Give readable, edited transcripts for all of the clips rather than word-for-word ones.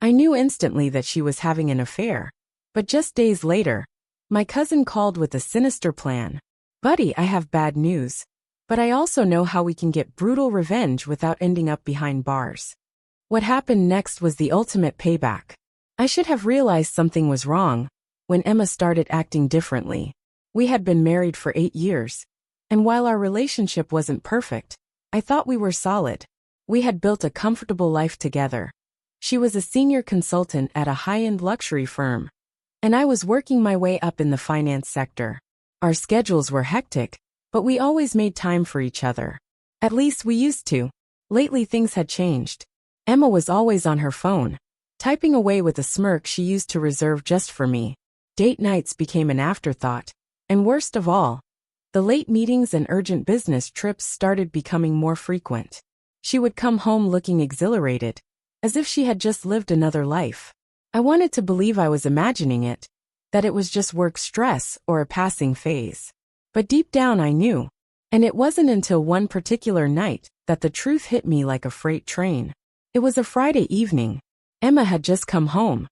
I knew instantly that she was having an affair. But just days later, my cousin called with a sinister plan. Buddy, I have bad news. But I also know how we can get brutal revenge without ending up behind bars. What happened next was the ultimate payback. I should have realized something was wrong when Emma started acting differently. We had been married for 8 years. And while our relationship wasn't perfect, I thought we were solid. We had built a comfortable life together. She was a senior consultant at a high-end luxury firm, and I was working my way up in the finance sector. Our schedules were hectic, but we always made time for each other. At least we used to. Lately things had changed. Emma was always on her phone, typing away with a smirk she used to reserve just for me. Date nights became an afterthought. And worst of all, the late meetings and urgent business trips started becoming more frequent. She would come home looking exhilarated, as if she had just lived another life. I wanted to believe I was imagining it, that it was just work stress or a passing phase. But deep down I knew. And it wasn't until one particular night that the truth hit me like a freight train. It was a Friday evening. Emma had just come home,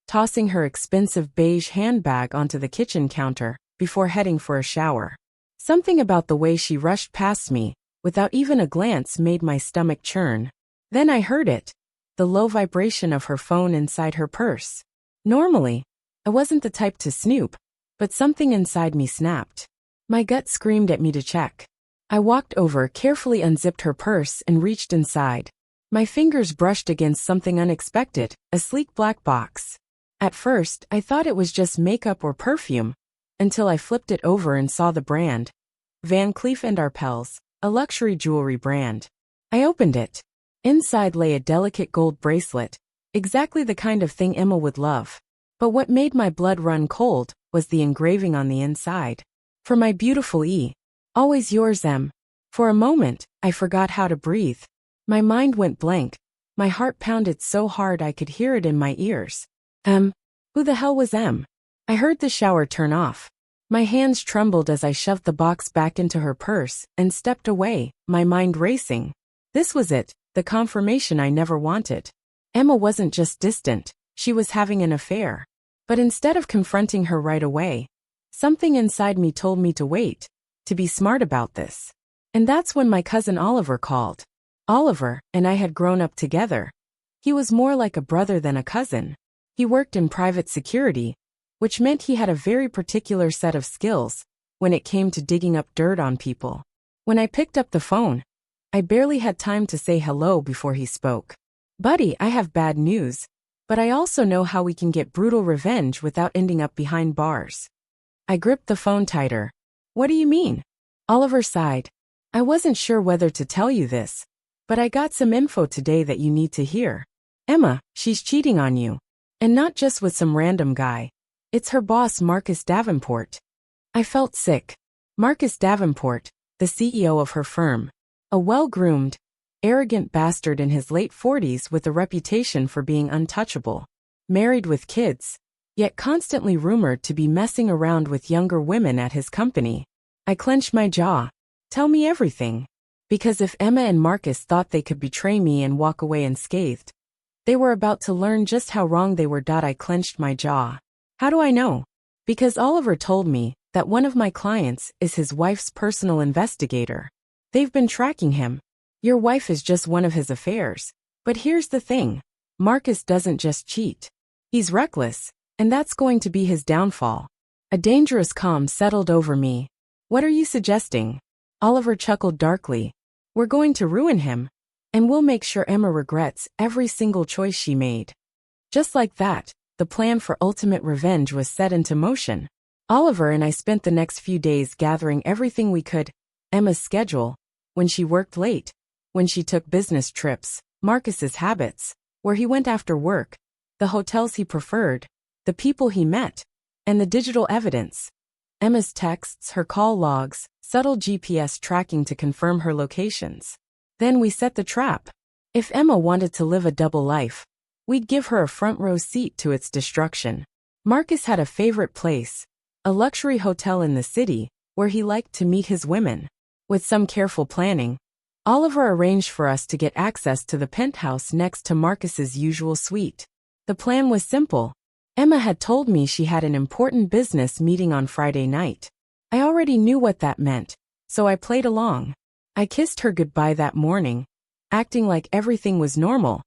tossing her expensive beige handbag onto the kitchen counter before heading for a shower. Something about the way she rushed past me, without even a glance, made my stomach churn. Then I heard it, the low vibration of her phone inside her purse. Normally, I wasn't the type to snoop, but something inside me snapped. My gut screamed at me to check. I walked over, carefully unzipped her purse, and reached inside. My fingers brushed against something unexpected, a sleek black box. At first, I thought it was just makeup or perfume, until I flipped it over and saw the brand. Van Cleef & Arpels, a luxury jewelry brand. I opened it. Inside lay a delicate gold bracelet, exactly the kind of thing Emma would love. But what made my blood run cold was the engraving on the inside. For my beautiful E. Always yours, M. For a moment, I forgot how to breathe. My mind went blank. My heart pounded so hard I could hear it in my ears. Who the hell was M? I heard the shower turn off. My hands trembled as I shoved the box back into her purse and stepped away, my mind racing. This was it, the confirmation I never wanted. Emma wasn't just distant, she was having an affair. But instead of confronting her right away, something inside me told me to wait, to be smart about this. And that's when my cousin Oliver called. Oliver and I had grown up together. He was more like a brother than a cousin. He worked in private security, which meant he had a very particular set of skills when it came to digging up dirt on people. When I picked up the phone, I barely had time to say hello before he spoke. Buddy, I have bad news, but I also know how we can get brutal revenge without ending up behind bars. I gripped the phone tighter. What do you mean? Oliver sighed. I wasn't sure whether to tell you this, but I got some info today that you need to hear. Emma, she's cheating on you. And not just with some random guy. It's her boss, Marcus Davenport. I felt sick. Marcus Davenport, the CEO of her firm. A well-groomed, arrogant bastard in his late 40s with a reputation for being untouchable. Married with kids, yet constantly rumored to be messing around with younger women at his company. I clenched my jaw. Tell me everything. Because if Emma and Marcus thought they could betray me and walk away unscathed, they were about to learn just how wrong they were. I clenched my jaw. How do I know? Because Oliver told me that one of my clients is his wife's personal investigator. They've been tracking him. Your wife is just one of his affairs. But here's the thing. Marcus doesn't just cheat. He's reckless, and that's going to be his downfall. A dangerous calm settled over me. What are you suggesting? Oliver chuckled darkly. We're going to ruin him. And we'll make sure Emma regrets every single choice she made. Just like that, the plan for ultimate revenge was set into motion. Oliver and I spent the next few days gathering everything we could. Emma's schedule, when she worked late, when she took business trips, Marcus's habits, where he went after work, the hotels he preferred, the people he met, and the digital evidence. Emma's texts, her call logs, subtle GPS tracking to confirm her locations. Then we set the trap. If Emma wanted to live a double life, we'd give her a front row seat to its destruction. Marcus had a favorite place, a luxury hotel in the city, where he liked to meet his women. With some careful planning, Oliver arranged for us to get access to the penthouse next to Marcus's usual suite. The plan was simple. Emma had told me she had an important business meeting on Friday night. I already knew what that meant, so I played along. I kissed her goodbye that morning, acting like everything was normal,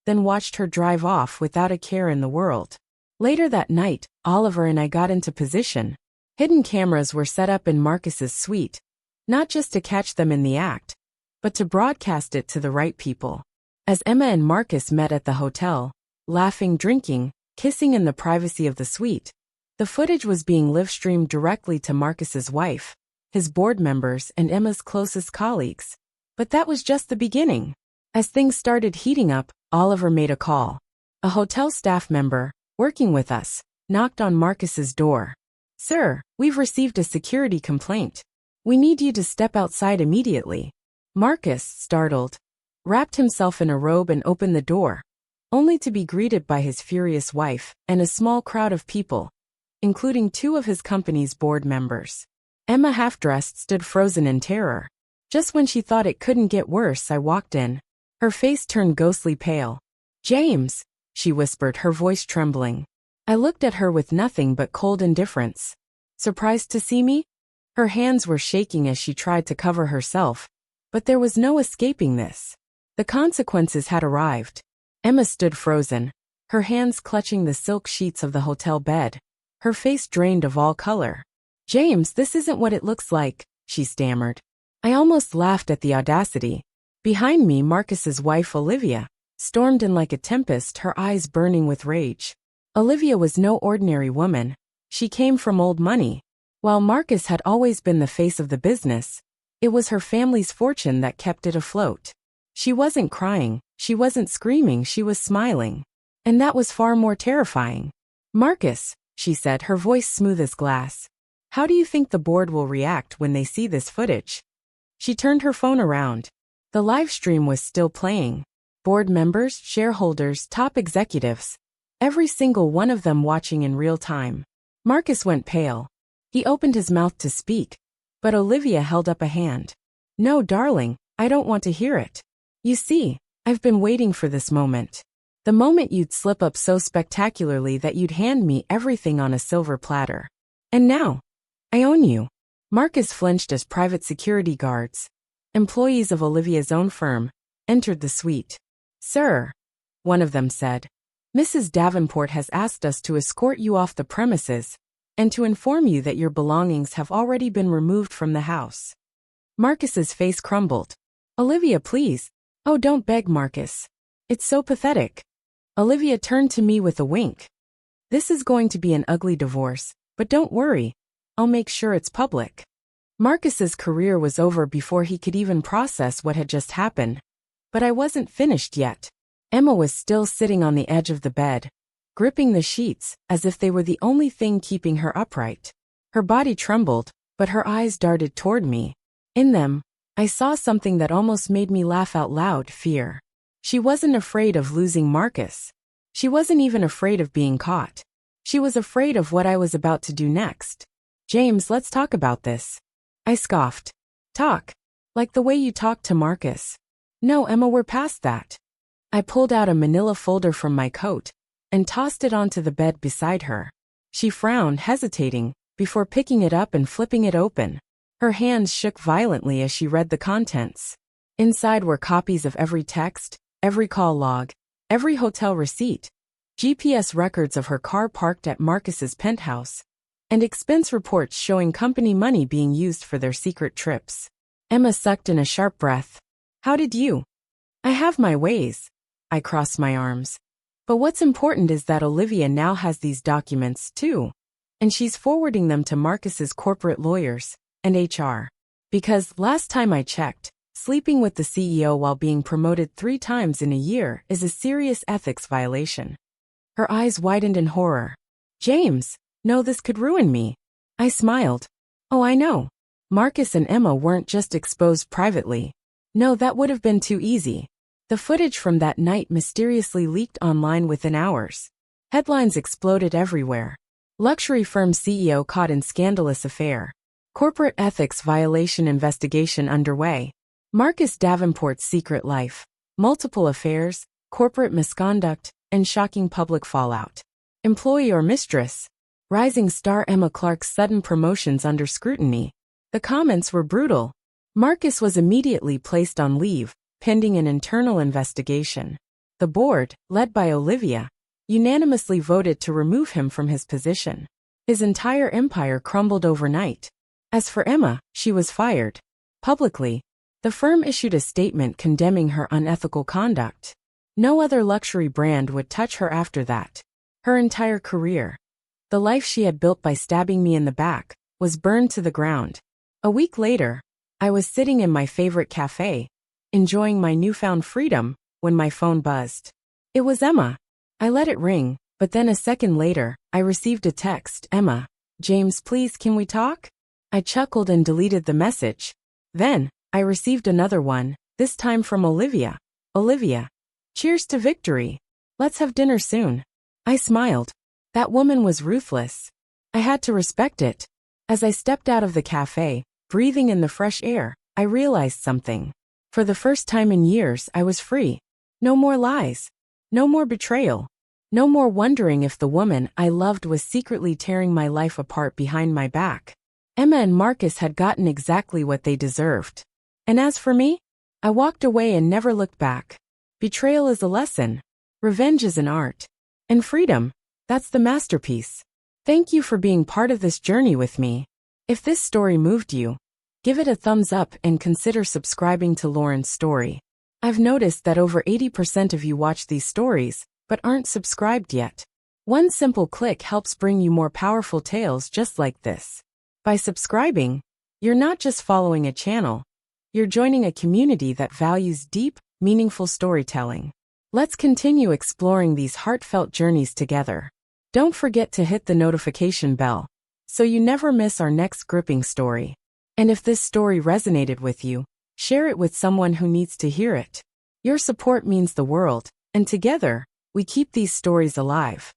then watched her drive off without a care in the world. Later that night, Oliver and I got into position. Hidden cameras were set up in Marcus's suite, not just to catch them in the act, but to broadcast it to the right people. As Emma and Marcus met at the hotel, laughing, drinking, kissing in the privacy of the suite, the footage was being live-streamed directly to Marcus's wife, his board members, and Emma's closest colleagues. But that was just the beginning. As things started heating up, Oliver made a call. A hotel staff member, working with us, knocked on Marcus's door. "Sir, we've received a security complaint. We need you to step outside immediately." Marcus, startled, wrapped himself in a robe and opened the door, only to be greeted by his furious wife and a small crowd of people, including 2 of his company's board members. Emma, half-dressed, stood frozen in terror. Just when she thought it couldn't get worse, I walked in. Her face turned ghostly pale. "James," she whispered, her voice trembling. I looked at her with nothing but cold indifference. "Surprised to see me?" Her hands were shaking as she tried to cover herself, but there was no escaping this. The consequences had arrived. Emma stood frozen, her hands clutching the silk sheets of the hotel bed, her face drained of all color. "James, this isn't what it looks like," she stammered. I almost laughed at the audacity. Behind me, Marcus's wife, Olivia, stormed in like a tempest, her eyes burning with rage. Olivia was no ordinary woman. She came from old money. While Marcus had always been the face of the business, it was her family's fortune that kept it afloat. She wasn't crying, she wasn't screaming, she was smiling. And that was far more terrifying. "Marcus," she said, her voice smooth as glass, "how do you think the board will react when they see this footage?" She turned her phone around. The live stream was still playing. Board members, shareholders, top executives, every single one of them watching in real time. Marcus went pale. He opened his mouth to speak, but Olivia held up a hand. "No, darling, I don't want to hear it. You see, I've been waiting for this moment. The moment you'd slip up so spectacularly that you'd hand me everything on a silver platter. And now, I own you." Marcus flinched as private security guards, employees of Olivia's own firm, entered the suite. "Sir," one of them said, "Mrs. Davenport has asked us to escort you off the premises and to inform you that your belongings have already been removed from the house." Marcus's face crumbled. "Olivia, please." "Oh, don't beg, Marcus. It's so pathetic." Olivia turned to me with a wink. "This is going to be an ugly divorce, but don't worry. I'll make sure it's public." Marcus's career was over before he could even process what had just happened. But I wasn't finished yet. Emma was still sitting on the edge of the bed, gripping the sheets as if they were the only thing keeping her upright. Her body trembled, but her eyes darted toward me. In them, I saw something that almost made me laugh out loud: fear. She wasn't afraid of losing Marcus. She wasn't even afraid of being caught. She was afraid of what I was about to do next. "James, let's talk about this." I scoffed. "Talk? Like the way you talked to Marcus?" "No, Emma, we're past that." I pulled out a manila folder from my coat and tossed it onto the bed beside her. She frowned, hesitating, before picking it up and flipping it open. Her hands shook violently as she read the contents. Inside were copies of every text, every call log, every hotel receipt, GPS records of her car parked at Marcus's penthouse, and expense reports showing company money being used for their secret trips. Emma sucked in a sharp breath. "How did you?" "I have my ways." I crossed my arms. "But what's important is that Olivia now has these documents too. And she's forwarding them to Marcus's corporate lawyers and HR. Because, last time I checked, sleeping with the CEO while being promoted 3 times in a year is a serious ethics violation." Her eyes widened in horror. "James, no, this could ruin me." I smiled. "Oh, I know. Marcus and Emma weren't just exposed privately. No, that would have been too easy. The footage from that night mysteriously leaked online within hours. Headlines exploded everywhere. Luxury firm CEO caught in scandalous affair. Corporate ethics violation investigation underway. Marcus Davenport's secret life. Multiple affairs, corporate misconduct, and shocking public fallout. Employee or mistress? Rising star Emma Clark's sudden promotions under scrutiny. The comments were brutal. Marcus was immediately placed on leave, pending an internal investigation. The board, led by Olivia, unanimously voted to remove him from his position. His entire empire crumbled overnight. As for Emma, she was fired. Publicly, the firm issued a statement condemning her unethical conduct. No other luxury brand would touch her after that. Her entire career, the life she had built by stabbing me in the back, was burned to the ground. A week later, I was sitting in my favorite cafe, enjoying my newfound freedom, when my phone buzzed. It was Emma. I let it ring, but then a second later, I received a text. Emma, James, please, can we talk? I chuckled and deleted the message. Then, I received another one, this time from Olivia. Olivia, cheers to victory. Let's have dinner soon. I smiled. That woman was ruthless. I had to respect it. As I stepped out of the cafe, breathing in the fresh air, I realized something. For the first time in years, I was free. No more lies. No more betrayal. No more wondering if the woman I loved was secretly tearing my life apart behind my back. Emma and Marcus had gotten exactly what they deserved. And as for me, I walked away and never looked back. Betrayal is a lesson. Revenge is an art. And freedom, that's the masterpiece. Thank you for being part of this journey with me. If this story moved you, give it a thumbs up and consider subscribing to Lauren's Story. I've noticed that over 80% of you watch these stories, but aren't subscribed yet. One simple click helps bring you more powerful tales just like this. By subscribing, you're not just following a channel, you're joining a community that values deep, meaningful storytelling. Let's continue exploring these heartfelt journeys together. Don't forget to hit the notification bell, so you never miss our next gripping story. And if this story resonated with you, share it with someone who needs to hear it. Your support means the world, and together, we keep these stories alive.